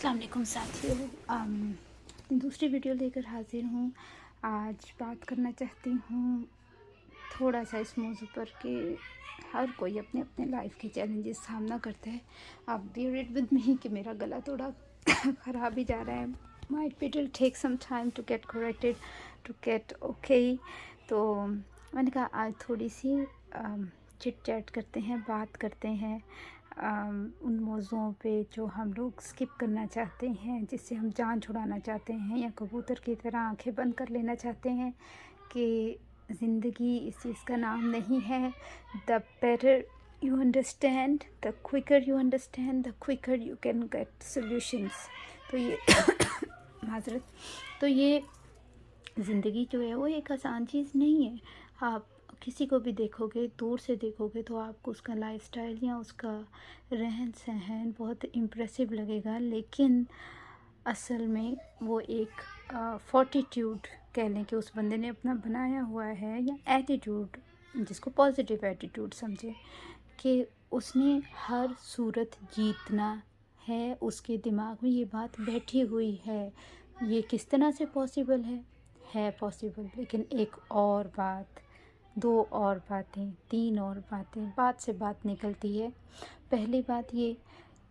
अस्सलाम वालेकुम साथियों, दूसरी वीडियो लेकर हाजिर हूँ। आज बात करना चाहती हूँ थोड़ा सा इस मौजू पर कि हर कोई अपने अपने लाइफ के चैलेंजेस सामना करता है। आप बियर इट विद मी कि मेरा गला थोड़ा ख़राब ही जा रहा है। Might it will take some time to get corrected, to get okay. तो मैंने कहा आज थोड़ी सी चिट चैट करते हैं, बात करते हैं उन मौज़ुओं पे जो हम लोग स्किप करना चाहते हैं, जिससे हम जान छुड़ाना चाहते हैं या कबूतर की तरह आंखें बंद कर लेना चाहते हैं कि ज़िंदगी इस चीज़ का नाम नहीं है। The better you understand, the quicker you understand, the quicker you can get solutions. तो ये माजरत, तो ये ज़िंदगी जो है वो एक आसान चीज़ नहीं है। आप किसी को भी देखोगे, दूर से देखोगे, तो आपको उसका लाइफस्टाइल या उसका रहन सहन बहुत इम्प्रेसिव लगेगा, लेकिन असल में वो एक फोर्टिट्यूड कह लें कि उस बंदे ने अपना बनाया हुआ है, या एटीट्यूड, जिसको पॉजिटिव एटीट्यूड समझे, कि उसने हर सूरत जीतना है। उसके दिमाग में ये बात बैठी हुई है। ये किस तरह से पॉसिबल है पॉसिबल, लेकिन एक और बात, दो और बातें, तीन और बातें, बात से बात निकलती है। पहली बात ये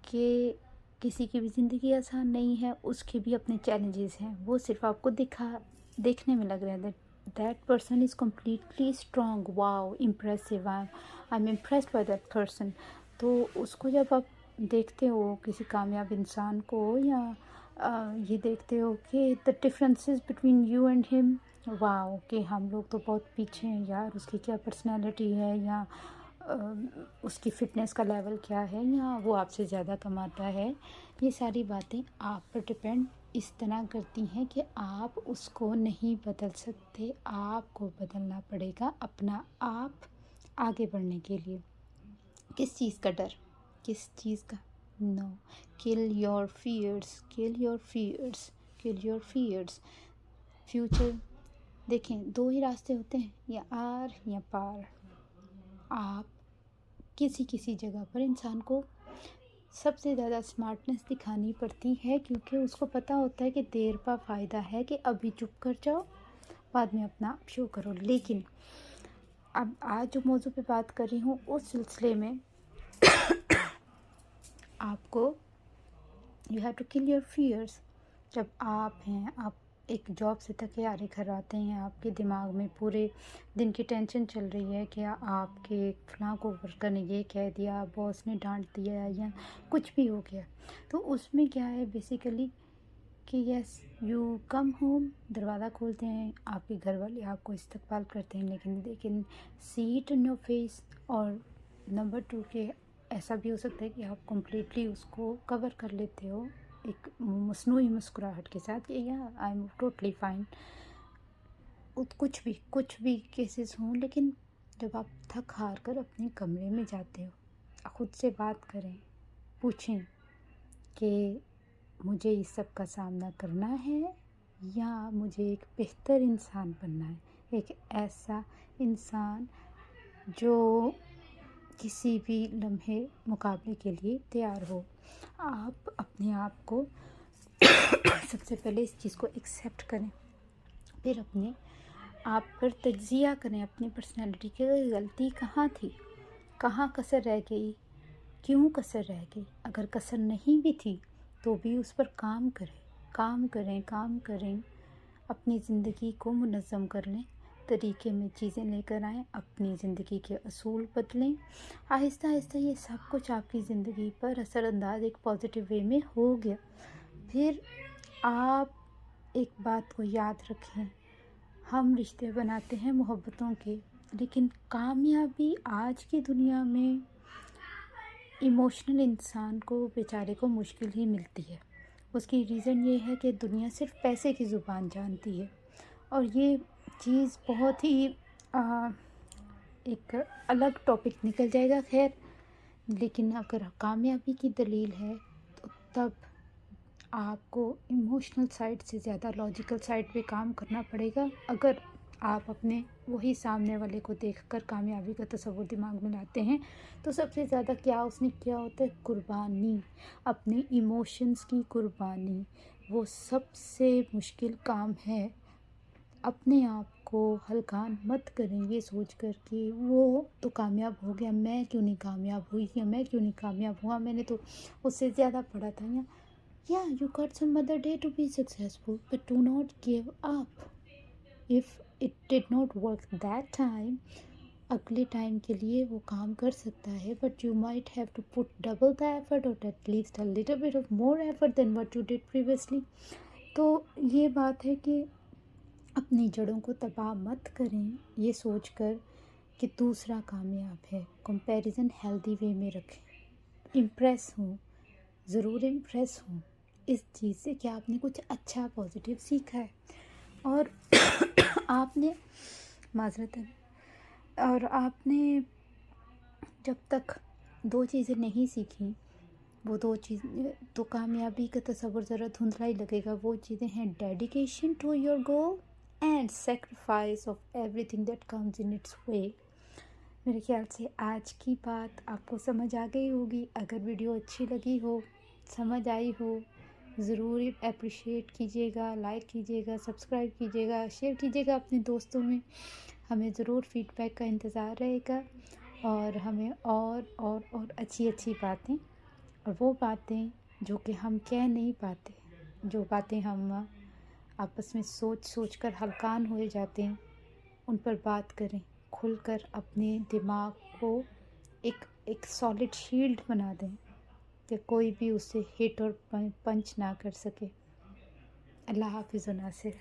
कि किसी की भी ज़िंदगी आसान नहीं है, उसके भी अपने चैलेंजेस हैं। वो सिर्फ आपको देखने में लग रहा है that person is completely strong, wow impressive, I am impressed by that person. तो उसको जब आप देखते हो, किसी कामयाब इंसान को, या ये देखते हो कि the differences between you and him, wow, कि हम लोग तो बहुत पीछे हैं यार, उसकी क्या पर्सनैलिटी है, या उसकी फ़िटनेस का लेवल क्या है, या वो आपसे ज़्यादा कमाता है। ये सारी बातें आप पर डिपेंड इस तरह करती हैं कि आप उसको नहीं बदल सकते। आपको बदलना पड़ेगा अपना आप आगे बढ़ने के लिए। किस चीज़ का डर, किस चीज़ का? No, kill your fears, kill your fears, kill your fears. Future देखें, दो ही रास्ते होते हैं, या आर या पार। आप किसी किसी जगह पर इंसान को सबसे ज़्यादा स्मार्टनेस दिखानी पड़ती है, क्योंकि उसको पता होता है कि देर पा फ़ायदा है, कि अभी चुप कर जाओ, बाद में अपना आप शो करो। लेकिन अब आज जो मौजू पे बात कर रही हूँ, उस सिलसिले में आपको you have to kill your fears. जब आप हैं, आप एक जॉब से थके हारे घर आते हैं, आपके दिमाग में पूरे दिन की टेंशन चल रही है कि आपके फलां को वर्कर ने ये कह दिया, बॉस ने डांट दिया, या कुछ भी हो गया। तो उसमें क्या है बेसिकली कि यस, यू कम होम, दरवाज़ा खोलते हैं, आपके घर वाले आपको इस्तकबाल करते हैं, लेकिन see it in your face. और नंबर टू के ऐसा भी हो सकता है कि आप कम्प्लीटली उसको कवर कर लेते हो एक मसनूई मुस्कुराहट के साथ कि या आई एम टोटली फाइन। कुछ भी केसेस हों, लेकिन जब आप थक हार कर अपने कमरे में जाते हो, ख़ुद से बात करें, पूछें कि मुझे इस सब का सामना करना है, या मुझे एक बेहतर इंसान बनना है, एक ऐसा इंसान जो किसी भी लम्हे मुकाबले के लिए तैयार हो। आप अपने आप को सबसे पहले इस चीज़ को एक्सेप्ट करें, फिर अपने आप पर तज्ज़िया करें, अपनी पर्सनैलिटी की गलती कहाँ थी, कहाँ कसर रह गई, क्यों कसर रह गई। अगर कसर नहीं भी थी तो भी उस पर काम करें, काम करें। अपनी ज़िंदगी को मुनज़्ज़म कर लें, तरीके में चीज़ें लेकर आएँ, अपनी ज़िंदगी के असूल बदलें। आहिस्ता आहिस्ता ये सब कुछ आपकी ज़िंदगी पर असरअंदाज एक पॉजिटिव वे में हो गया। फिर आप एक बात को याद रखें, हम रिश्ते बनाते हैं मोहब्बतों के, लेकिन कामयाबी आज की दुनिया में इमोशनल इंसान को बेचारे को मुश्किल ही मिलती है। उसकी रीज़न ये है कि दुनिया सिर्फ पैसे की ज़ुबान जानती है, और ये चीज़ बहुत ही एक अलग टॉपिक निकल जाएगा, खैर। लेकिन अगर कामयाबी की दलील है तो तब आपको इमोशनल साइड से ज़्यादा लॉजिकल साइड पे काम करना पड़ेगा, अगर आप अपने वही सामने वाले को देखकर कामयाबी का तस्वुर दिमाग में लाते हैं, तो सबसे ज़्यादा क्या उसने किया होता है? कुर्बानी, अपने इमोशंस की कुर्बानी। वो सबसे मुश्किल काम है। अपने आप को हल्का मत करें ये सोच कर कि वो तो कामयाब हो गया, मैं क्यों नहीं कामयाब हुई, या मैं क्यों नहीं कामयाब हुआ, मैंने तो उससे ज़्यादा पढ़ा था। या you got some other day to be successful, but do not give up. If it did not work that time, अगले टाइम के लिए वो काम कर सकता है, but you might have to put double the effort और at least a little bit of more effort than what you did previously. तो ये बात है कि अपनी जड़ों को तबाह मत करें ये सोचकर कि दूसरा कामयाब है। कंपैरिजन हेल्दी वे में रखें। इम्प्रेस हूँ, ज़रूर इम्प्रेस हूँ इस चीज़ से कि आपने कुछ अच्छा पॉजिटिव सीखा है, और आपने माजरत है, और आपने जब तक 2 चीज़ें नहीं सीखी, वो 2 चीज़ तो कामयाबी का तस्वुर ज़रा धुंधला ही लगेगा। वो चीज़ें हैं dedication to your goal and sacrifice of everything that comes in its way. मेरे ख्याल से आज की बात आपको समझ आ गई होगी। अगर वीडियो अच्छी लगी हो, समझ आई हो, ज़रूर अप्रिशिएट कीजिएगा, लाइक कीजिएगा, सब्सक्राइब कीजिएगा, शेयर कीजिएगा अपने दोस्तों में। हमें ज़रूर फीडबैक का इंतज़ार रहेगा, और हमें और अच्छी बातें, और वो बातें जो कि हम कह नहीं पाते, जो बातें हम आपस में सोच कर हलकान हो जाते हैं, उन पर बात करें खुलकर। अपने दिमाग को एक सॉलिड शील्ड बना दें कि कोई भी उसे हिट और पंच ना कर सके। अल्लाह हाफ़िज़ नासिर।